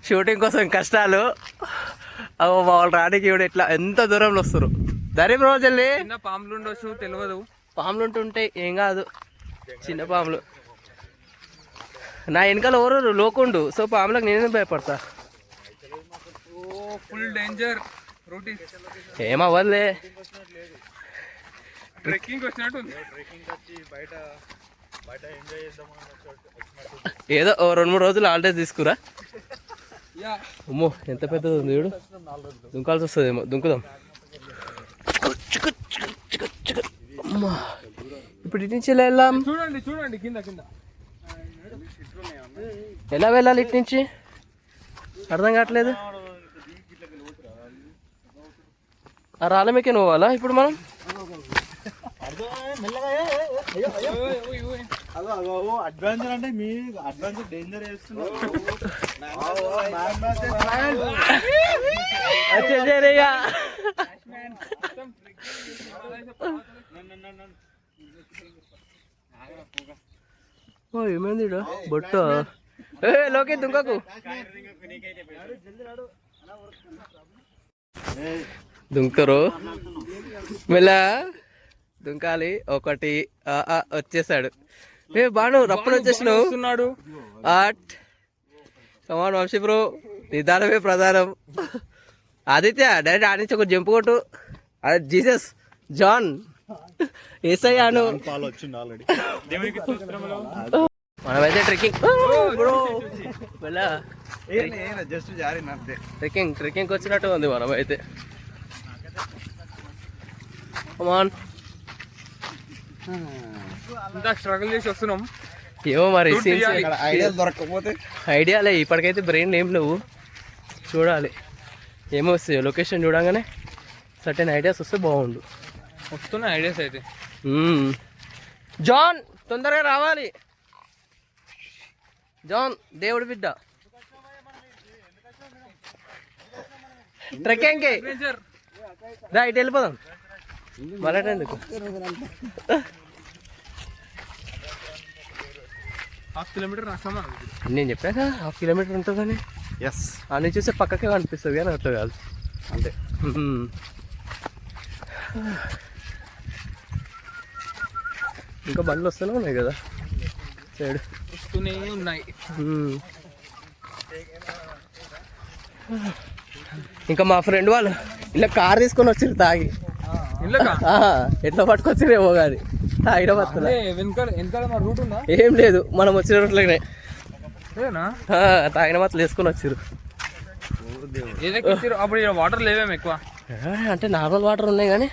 Shooting కోసం కష్టాలు. వాళ్ళు రానికి ఇవిడ ఎట్లా ఎంత దూరంలో వస్తారు. దరి రోజుల్ని పాములు ఉండొచ్చు తెలియదు. పాములు ఉంటుంటాయి, ఏం కాదు, చిన్న పాములు. నా వెనకాల ఎవరు లోకుండు, సో పాములకు నేనే భయపడతా. Full danger. ఏమవ్వదులే. ట్రెక్కింగ్ వచ్చినట్టు ఏదో 2-3 రోజులు హాలిడేస్ తీసుకురా. అమ్మో ఎంత పెద్దది ఉంది చూడు, దుంకాల్సి వస్తుంది ఏమో. దుంకుదాం. ఇప్పుడు ఇటు నుంచి ఎలా వెళ్ళాం? చూడండి చూడండి కింద కింద ఎలా వెళ్ళాలి ఇటు నుంచి? అర్థం కావట్లేదు. ఆ రాళ్ళ మీకే పోవాలా ఇప్పుడు మనం? అడ్వెంచర్ అంటే మీ అడ్వెంచర్ డేంజర్ చేస్తున్నారు. ఏమైంది బొట్టు? లోకే దుంకకు. దుంకుతారు మెల్ల దుంకాలి. ఒకటి వచ్చేసాడు. బాను రప్పుడు వచ్చేసినాడు. కమాన్ వంశీ బ్రో, నిదానమే ప్రధానం. ఆదిత్య డైరెక్ట్ ఆడించి ఒక జంపు కొట్టు. జీసస్ జాన్ ఏసయ్యాను. మనమైతే ట్రెక్కింగ్ ట్రెక్కింగ్ వచ్చినట్టు ఉంది. మనమైతే కమాన్ ఇంత స్ట్రగుల్ చేసి వస్తున్నాం. ఏమో మరి ఐడియాలు దొరకకపోతే ఐడియాలే. ఇప్పటికైతే బ్రెయిన్ ఏం లేవు, చూడాలి ఏమో వస్తాయి. లొకేషన్ చూడగానే సర్టెన్ ఐడియాస్ వస్తే బాగుండు. వస్తున్నాయి ఐడియాస్ అయితే. జాన్ తొందరగా రావాలి. జాన్ దేవుడి బిడ్డ ట్రెక్కింగ్కి రా, ఇటు వెళ్ళిపోదాం. మళ్ళీ ఎందుకు? ½ కిలోమీటర్ రాస్తామా? నేను చెప్పాక ½ కిలోమీటర్ ఉంటుందని. ఎస్, ఆ నుంచి చూస్తే పక్కకే కనిపిస్తుంది కానీ అట్లా కాదు. అంతే. ఇంకా బండ్లు వస్తూనే ఉన్నాయి కదా సైడ్, వస్తూనే ఉన్నాయి. ఇంకా మా ఫ్రెండ్ వాళ్ళు ఇలా కార్ తీసుకొని వచ్చారు తాగి. ఎట్లా పట్టుకొచ్చిరేమో కానీ తాగిన వస్తున్నా. రూట్ ఉందా? ఏం లేదు, మనం వచ్చిన రూట్లోనే తాగిన మాత్రం వేసుకొని వచ్చారు. అప్పుడు వాటర్ లేవేమో ఎక్కువ, అంటే నార్మల్ వాటర్ ఉన్నాయి కానీ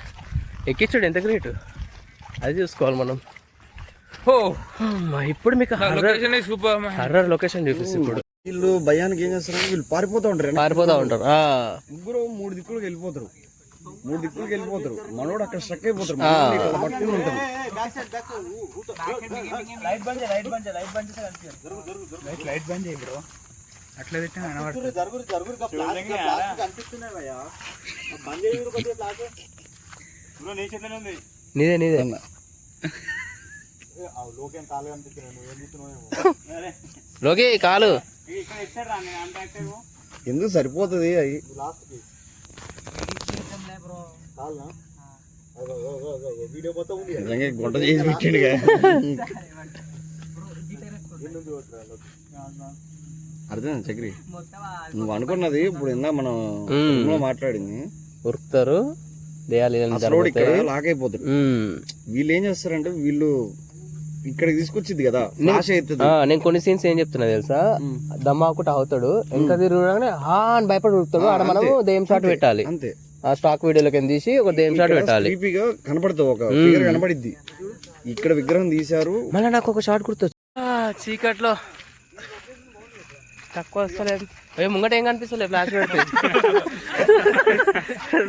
ఎక్కించాడు. ఎంత గ్రేట్ అది చూసుకోవాలి మనం. ఇప్పుడు మీకు హర్రర్ లొకేషన్ చూపిస్తుంది. ఇప్పుడు వీళ్ళు భయానికి ఏం చేస్తారు, వీళ్ళు పారిపోతూ ఉంటారు. ముగ్గురు 3 దిక్కులకు వెళ్ళిపోతారు. మనోడు అక్కడ స్ట్రక్ అయిపోతారు. పట్టుకుని ఉంటారు. లైట్ బంద్ చేయి బ్రో. అట్లా నీదే లోకి కాలు ఎందుకు సరిపోతుంది అవి. గుంట చేసి పెట్టిండు. అర్థం చక్రి, నువ్వు అనుకున్నది ఇప్పుడు ఇందా మనం మాట్లాడింది. ఉరుకుతారు లాక్ అయిపోతారు. వీళ్ళు ఏం చేస్తారంటే, వీళ్ళు ఇక్కడికి తీసుకొచ్చింది కదా ఫ్లాష్ అవుతుంది. నేను కొన్ని సీన్స్ ఏం చెప్తున్నా తెలుసా, దమ్మాకుట అవుతాడు ఇంకా తిరుగుగానే అని భయపడి ఉరుకుతాడు. ఆడ మనం దెయ్యం షాట్ పెట్టాలి. అంతే, ఆ స్టాక్ వీడియోలోకి తీసి ఒక దెయ్యం షాట్ పెట్టాలి. కనపడుతుంది, ఒక ఫిగర్ కనపడిద్ది. ఇక్కడ విగ్రహం తీశారు. మళ్ళీ నాకు ఒక షాట్ గుర్తొచ్చు. చీకట్లో తక్కువ వస్తలేదు. ముంగట ఏం కనిపిస్తలే, ఫ్లాష్ పెడితే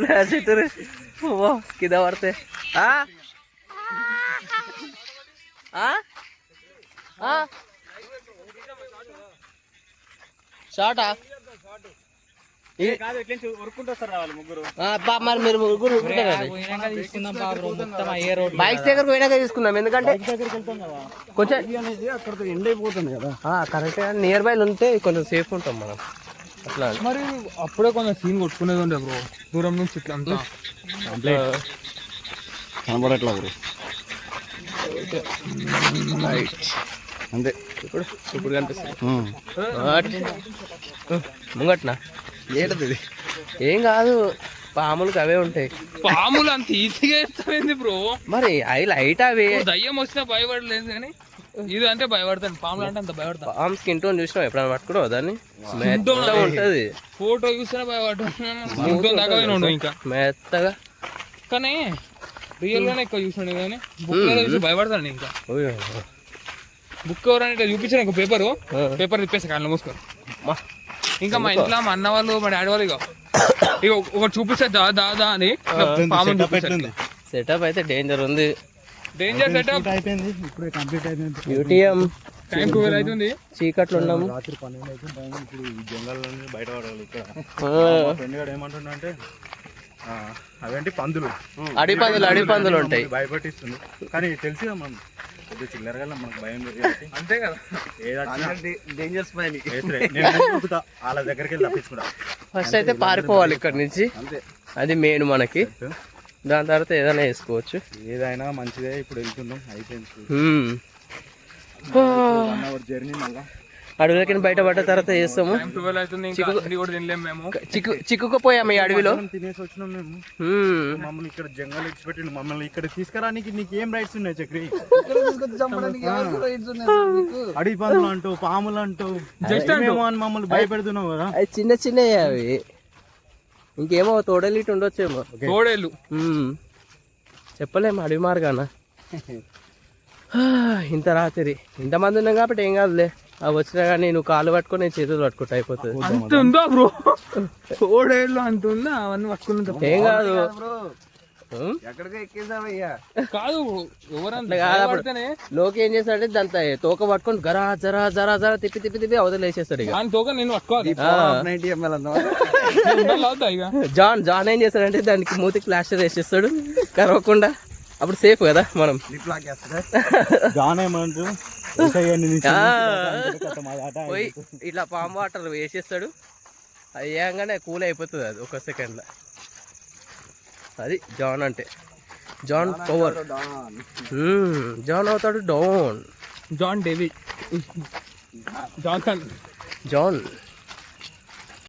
ఫ్లాష్ పెట్టరు కింద పడితే. షార్టా? మరి మీరు ముగ్గురు బైక్స్ దగ్గర పోయినాక తీసుకుందాం. ఎందుకంటే కొంచెం అక్కడ ఎండ్ అయిపోతుంది కదా. కరెక్ట్, నియర్ బై ఉంటే కొంచెం సేఫ్ ఉంటాం మనం. అట్లా మరి అప్పుడే కొంచెం సీన్ కొట్టుకునేది ఉండే బ్రో, దూరం నుంచి ఇట్లా అంతా కనబడట్లా బ్రో. అంతే ఇప్పుడు ఇప్పుడు కనిపిస్తుంది ముంగట్నా ఏంటది ఏం కాదు, పాములకు అవే ఉంటాయి. పాములు అంత ఈజీగా ఇస్తావేంది బ్రో? మరి అవి లైట్ అవి దయ్యం వచ్చినా భయపడలేదు కానీ ఇది అంటే భయపడతాను, పాములు అంటే అంత భయపడతాను. పాము స్కిన్ టోన్ చూసినావు ఎప్పుడైనా పట్టుకున్నావు దాన్ని? మెత్తగా ఉంటది, ఫోటో చూస్తేనే భయపడతాను దాకా ఉండవు ఇంకా మెత్తగా. కానీ రియల్ గానే ఎక్కువ చూసాను కానీ బుక్ చూసి భయపడతాను ఇంకా. బుక్ ఎవరైనా ఇట్లా చూపించాను ఒక పేపర్ తిప్పేసి కాళ్ళు మూసుకో. ఇంకా మా ఇంట్లో మా అన్న వాళ్ళు మా డాడీ వాళ్ళు ఇక ఒకటి చూపిస్తే దా అని పాము సెటప్ అయితే డేంజర్ ఉంది. డేంజర్ సెటప్ అయిపోయింది, ఇప్పుడు కంప్లీట్ అయిపోయింది. యూటీఎం టైం 12 అవుతుంది, చీకట్లు ఉన్నాము. రాత్రి 12 అవుతుంది. ఇప్పుడు ఈ జంగల్ నుండి బయట పడాలి. ఇక్కడ ఫ్రెండ్ గారు ఏమంటుండ అంటే అవేంటి పందులు, అడిపందులు ఉంటాయి, భయపట్టిస్తుంది. కానీ తెలిసి మనం కొద్దిగా చిల్లరగా మనకు భయం అంతే కదా. డేంజర్స్ వాళ్ళ దగ్గరికి వెళ్ళి తప్పించుకుంటా. ఫస్ట్ అయితే పారిపోవాలి ఇక్కడ నుంచి, అది మెయిన్ మనకి. దాని తర్వాత ఏదైనా వేసుకోవచ్చు, ఏదైనా మంచిదే. ఇప్పుడు వెళ్తున్నాం, అయిపోయింది 1 అవర్ జర్నీ. మళ్ళీ అడవులకి బయట పడ్డ తర్వాత చేస్తాము. 12 అవుతుంది, ఇంకా తిండి కూడా తినలేము మేము. చిక్కుకుపోయాము ఈ అడవిలో. తినేసి వచ్చినాం మేము. మమ్మల్ని ఇక్కడ జంగల్ ఇచ్చిపెట్టిండు, మమ్మల్ని ఇక్కడ తీసుకురానికి నీకు ఏం రైట్స్ ఉన్నాయి చక్రి? అడవి పందులు అంటావు, పాములు అంటావు, అని మమ్మల్ని భయపెడుతున్నావు కదా. అవి చిన్న చిన్నవి అవి, ఇంకేమో తోడేలు ఇటు ఉండొచ్చేమో. తోడేళ్ళు చెప్పలేము అడవి మార్గాన. ఇంత రాత్రి ఇంతమంది ఉన్నాం కాబట్టి ఏం కాదులే, అవి వచ్చినా కానీ నువ్వు కాళ్ళు పట్టుకొని నేను చేతులు పట్టుకుంటా అయిపోతుంది. అంత ఉందా బ్రో? తోడేళ్ళు అంత ఉందా? అవన్నీ పట్టుకుని ఏం కాదు. కాదు ఎవరంటే లోకి ఏం చేస్తాడంటే దాంతో తోక పట్టుకొని గరా జరా జరా జరా తిప్పి తిప్పి తిప్పి అవతల వేసేస్తాడు. ఇక తోక నేను పట్టుకోవాలి. జాన్ ఏం చేస్తాడంటే దానికి మూతికి ప్లాస్టర్ వేసేస్తాడు కరవకుండా, అప్పుడు సేఫ్ కదా మనం. పోయి ఇట్లా పాము వాటర్ వేసేస్తాడు, అది వేయంగానే కూల్ అయిపోతుంది అది 1 సెకండ్లో. అది జాన్ అంటే. John power. జాన్ అవుతాడు don. John David Johnson. John